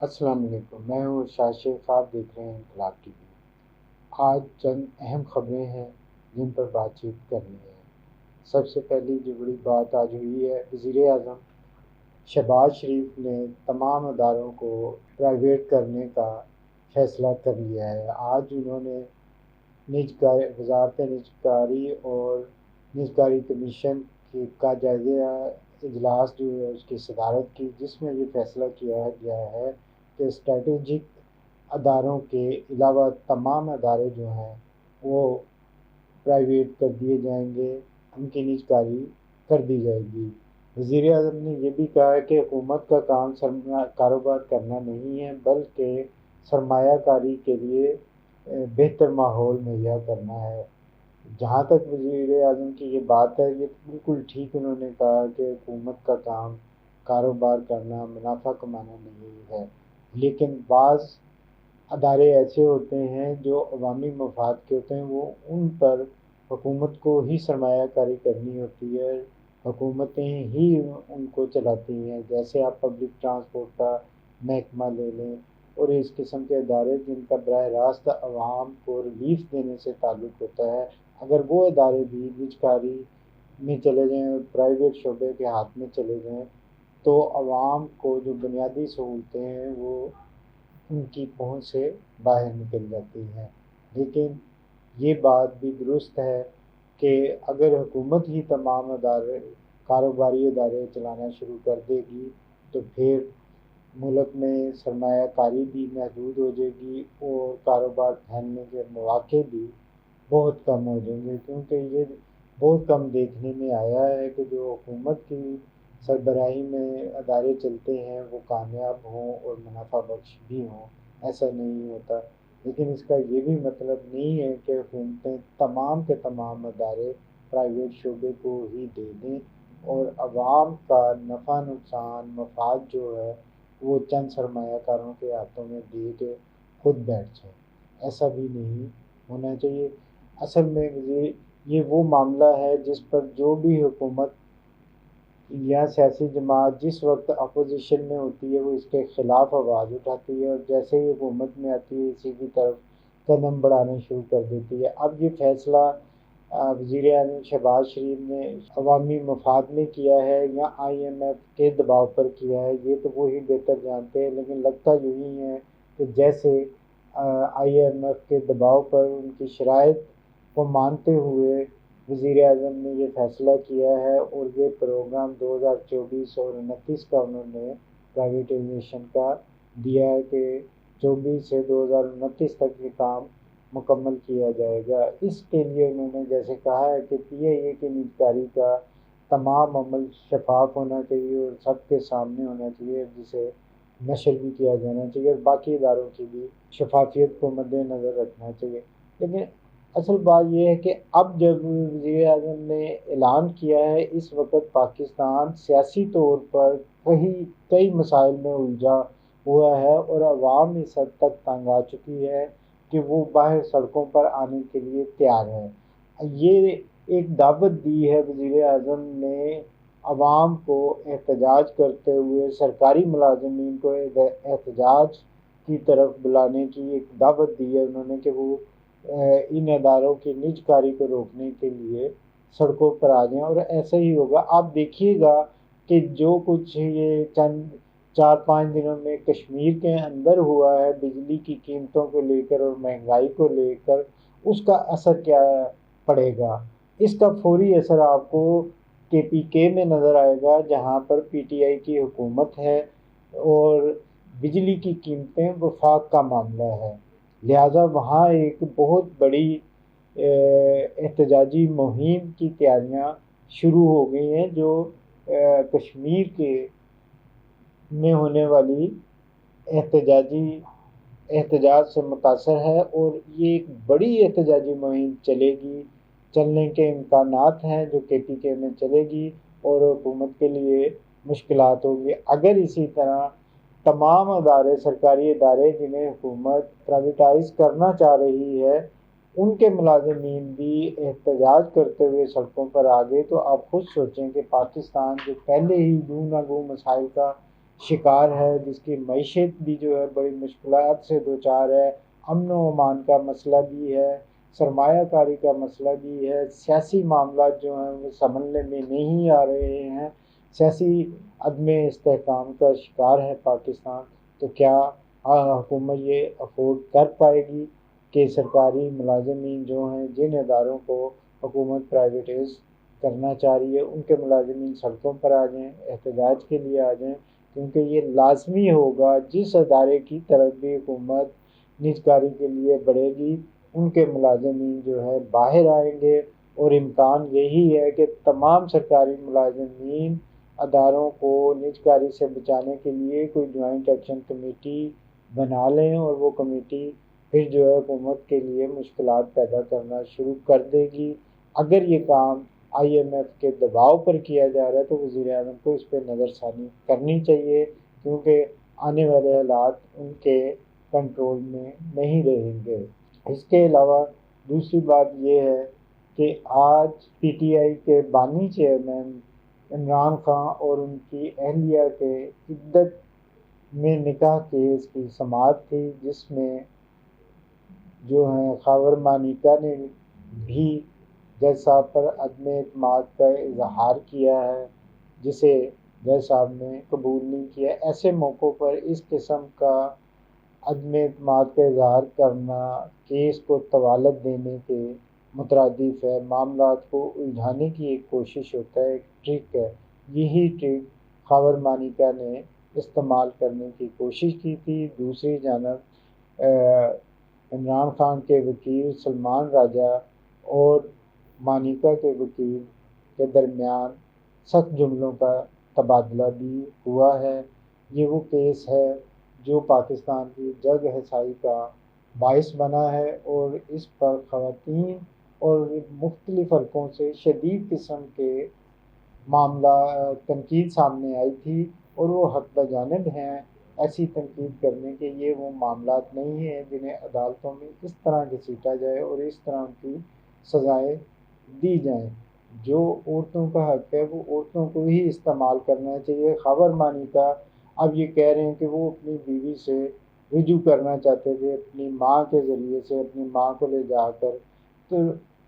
السلام علیکم، میں ہوں ارشاد شیخ، آپ دیکھ رہے ہیں انقلاب ٹی وی۔ آج چند اہم خبریں ہیں جن پر بات چیت کرنی ہے۔ سب سے پہلی جو بڑی بات آج ہوئی ہے، وزیر اعظم شہباز شریف نے تمام اداروں کو پرائیویٹ کرنے کا فیصلہ کر لیا ہے۔ آج انہوں نے وزارت نجکاری اور نجکاری کمیشن کا جائزہ اجلاس جو ہے اس کی صدارت کی، جس میں یہ فیصلہ کیا گیا ہے کہ اسٹریٹجک اداروں کے علاوہ تمام ادارے جو ہیں وہ پرائیویٹ کر دیے جائیں گے، ان کی نجکاری کر دی جائے گی۔ وزیر اعظم نے یہ بھی کہا ہے کہ حکومت کا کام کاروبار کرنا نہیں ہے، بلکہ سرمایہ کاری کے لیے بہتر ماحول مہیا کرنا ہے۔ جہاں تک وزیر اعظم کی یہ بات ہے، یہ بالکل ٹھیک انہوں نے کہا کہ حکومت کا کام کاروبار کرنا، منافع کمانا نہیں ہے، لیکن بعض ادارے ایسے ہوتے ہیں جو عوامی مفاد کے ہوتے ہیں، وہ ان پر حکومت کو ہی سرمایہ کاری کرنی ہوتی ہے، حکومتیں ہی ان کو چلاتی ہیں۔ جیسے آپ پبلک ٹرانسپورٹ کا محکمہ لے لیں اور اس قسم کے ادارے جن کا براہ راست عوام کو ریلیف دینے سے تعلق ہوتا ہے، اگر وہ ادارے بھی نجکاری میں چلے جائیں، پرائیویٹ شعبے کے ہاتھ میں چلے جائیں، تو عوام کو جو بنیادی سہولتیں ہیں وہ ان کی پہنچ سے باہر نکل جاتی ہیں۔ لیکن یہ بات بھی درست ہے کہ اگر حکومت ہی تمام کاروباری ادارے چلانا شروع کر دے گی تو پھر ملک میں سرمایہ کاری بھی محدود ہو جائے گی اور کاروبار پھیلنے کے مواقع بھی بہت کم ہو جائیں گے، کیونکہ یہ بہت کم دیکھنے میں آیا ہے کہ جو حکومت کی سربراہی میں ادارے چلتے ہیں وہ کامیاب ہوں اور منافع بخش بھی ہوں، ایسا نہیں ہوتا۔ لیکن اس کا یہ بھی مطلب نہیں ہے کہ حکومتیں تمام کے تمام ادارے پرائیویٹ شعبے کو ہی دے دیں اور عوام کا نفع نقصان مفاد جو ہے وہ چند سرمایہ کاروں کے ہاتھوں میں دے کے خود بیٹھ جائیں، ایسا بھی نہیں ہونا چاہیے۔ اصل میں یہ وہ معاملہ ہے جس پر جو بھی حکومت یا سیاسی جماعت جس وقت اپوزیشن میں ہوتی ہے وہ اس کے خلاف آواز اٹھاتی ہے، اور جیسے ہی حکومت میں آتی ہے اسی کی طرف قدم بڑھانے شروع کر دیتی ہے۔ اب یہ فیصلہ وزیر اعظم شہباز شریف نے عوامی مفاد میں کیا ہے یا آئی ایم ایف کے دباؤ پر کیا ہے، یہ تو وہی بہتر جانتے ہیں، لیکن لگتا یہی ہے کہ جیسے آئی ایم ایف کے دباؤ پر ان کی شرائط کو مانتے ہوئے وزیر اعظم نے یہ فیصلہ کیا ہے، اور یہ پروگرام 2024 اور 29 کا انہوں نے پرائیویٹائزیشن کا دیا ہے کہ 24 سے 2029 تک یہ کام مکمل کیا جائے گا۔ اس کے لیے انہوں نے جیسے کہا ہے کہ پی آئی اے کی نجکاری کا تمام عمل شفاف ہونا چاہیے اور سب کے سامنے ہونا چاہیے، جسے نشر بھی کیا جانا چاہیے، اور باقی اداروں کی بھی شفافیت کو مد نظر رکھنا چاہیے۔ لیکن اصل بات یہ ہے کہ اب جب وزیر اعظم نے اعلان کیا ہے، اس وقت پاکستان سیاسی طور پر کئی مسائل میں الجھا ہوا ہے اور عوام اس حد تک تنگ آ چکی ہے کہ وہ باہر سڑکوں پر آنے کے لیے تیار ہے۔ یہ ایک دعوت دی ہے وزیر اعظم نے عوام کو احتجاج کرتے ہوئے، سرکاری ملازمین کو احتجاج کی طرف بلانے کی ایک دعوت دی ہے انہوں نے کہ وہ ان اداروں کی نجکاری کو روکنے کے لیے سڑکوں پر آ جائیں، اور ایسا ہی ہوگا۔ آپ دیکھیے گا کہ جو کچھ یہ چند 4-5 دنوں میں کشمیر کے اندر ہوا ہے بجلی کی قیمتوں کو لے کر اور مہنگائی کو لے کر، اس کا اثر کیا پڑے گا؟ اس کا فوری اثر آپ کو کے پی کے میں نظر آئے گا، جہاں پر پی ٹی آئی کی حکومت ہے اور بجلی کی قیمتیں وفاق کا معاملہ ہے، لہٰذا وہاں ایک بہت بڑی احتجاجی مہم کی تیاریاں شروع ہو گئی ہیں، جو کشمیر کے میں ہونے والی احتجاج سے متاثر ہے، اور یہ ایک بڑی احتجاجی مہم چلے گی، چلنے کے امکانات ہیں جو کے پی کے میں چلے گی، اور حکومت کے لیے مشکلات ہوگی اگر اسی طرح تمام ادارے، سرکاری ادارے جنہیں حکومت پرائیویٹائز کرنا چاہ رہی ہے، ان کے ملازمین بھی احتجاج کرتے ہوئے سڑکوں پر آ گئے، تو آپ خود سوچیں کہ پاکستان جو پہلے ہی گوں نہ گوں مسائل کا شکار ہے، جس کی معیشت بھی جو ہے بڑی مشکلات سے دوچار ہے، امن و امان کا مسئلہ بھی ہے، سرمایہ کاری کا مسئلہ بھی ہے، سیاسی معاملات جو ہیں وہ سنبھلنے میں نہیں آ رہے ہیں، سیاسی عدم استحکام کا شکار ہے پاکستان۔ تو کیا حکومت یہ افورڈ کر پائے گی کہ سرکاری ملازمین جو ہیں، جن اداروں کو حکومت پرائیویٹائز کرنا چاہ رہی ہے، ان کے ملازمین سڑکوں پر آ جائیں، احتجاج کے لیے آ جائیں؟ کیونکہ یہ لازمی ہوگا، جس ادارے کی طرف بھی حکومت نجکاری کے لیے بڑھے گی، ان کے ملازمین جو ہے باہر آئیں گے، اور امکان یہی ہے کہ تمام سرکاری ملازمین اداروں کو نجکاری سے بچانے کے لیے کوئی جوائنٹ ایکشن کمیٹی بنا لیں، اور وہ کمیٹی پھر جو ہے حکومت کے لیے مشکلات پیدا کرنا شروع کر دے گی۔ اگر یہ کام آئی ایم ایف کے دباؤ پر کیا جا رہا ہے تو وزیر اعظم کو اس پہ نظر ثانی کرنی چاہیے، کیونکہ آنے والے حالات ان کے کنٹرول میں نہیں رہیں گے۔ اس کے علاوہ دوسری بات یہ ہے کہ آج پی ٹی آئی کے بانی چیئرمین عمران خان اور ان کی اہلیہ کے عدت میں نکاح کیس کی سماعت تھی، جس میں جو ہیں خاور مانیکا نے بھی جج صاحب پر عدم اعتماد کا اظہار کیا ہے، جسے جج صاحب نے قبول نہیں کیا۔ ایسے موقعوں پر اس قسم کا عدم اعتماد کا اظہار کرنا کیس کو طوالت دینے کے مترادف ہے، معاملات کو الجھانے کی ایک کوشش ہوتا ہے، ایک ٹرک ہے۔ یہی ٹرک خاور مانیکا نے استعمال کرنے کی کوشش کی تھی۔ دوسری جانب عمران خان کے وکیل سلمان راجہ اور مانیکا کے وکیل کے درمیان سخت جملوں کا تبادلہ بھی ہوا ہے۔ یہ وہ کیس ہے جو پاکستان کی جگ ہسائی کا باعث بنا ہے، اور اس پر خواتین اور مختلف حلقوں سے شدید قسم کے معاملہ تنقید سامنے آئی تھی، اور وہ حق بجانب ہیں ایسی تنقید کرنے کے۔ یہ وہ معاملات نہیں ہیں جنہیں عدالتوں میں اس طرح گھسیٹا جائے اور اس طرح کی سزائیں دی جائیں۔ جو عورتوں کا حق ہے وہ عورتوں کو ہی استعمال کرنا چاہیے۔ خاور مانیکا اب یہ کہہ رہے ہیں کہ وہ اپنی بیوی سے رجوع کرنا چاہتے تھے، اپنی ماں کے ذریعے سے، اپنی ماں کو لے جا کر۔ تو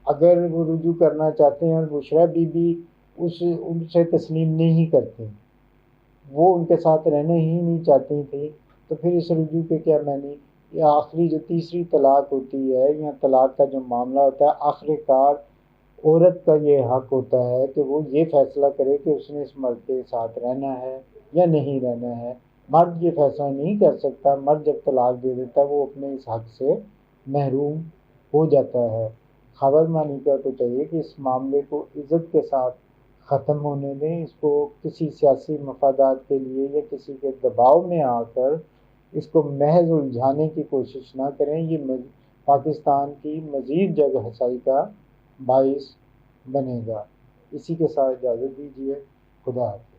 اگر وہ رجوع کرنا چاہتے ہیں اور بشریٰ بی بی ان سے تسلیم نہیں کرتی، وہ ان کے ساتھ رہنا ہی نہیں چاہتی تھی، تو پھر اس رجوع کے کیا معنی؟ یہ آخری جو تیسری طلاق ہوتی ہے یا طلاق کا جو معاملہ ہوتا ہے، آخر کار عورت کا یہ حق ہوتا ہے کہ وہ یہ فیصلہ کرے کہ اس نے اس مرد کے ساتھ رہنا ہے یا نہیں رہنا ہے۔ مرد یہ فیصلہ نہیں کر سکتا۔ مرد جب طلاق دے دیتا ہے وہ اپنے اس حق سے محروم ہو جاتا ہے۔ خاور مانیکا کو چاہیے کہ اس معاملے کو عزت کے ساتھ ختم ہونے دیں، اس کو کسی سیاسی مفادات کے لیے یا کسی کے دباؤ میں آ کر اس کو محض الجھانے کی کوشش نہ کریں۔ یہ پاکستان کی مزید جگ ہسائی کا باعث بنے گا۔ اسی کے ساتھ اجازت دیجیے، خدا حافظ۔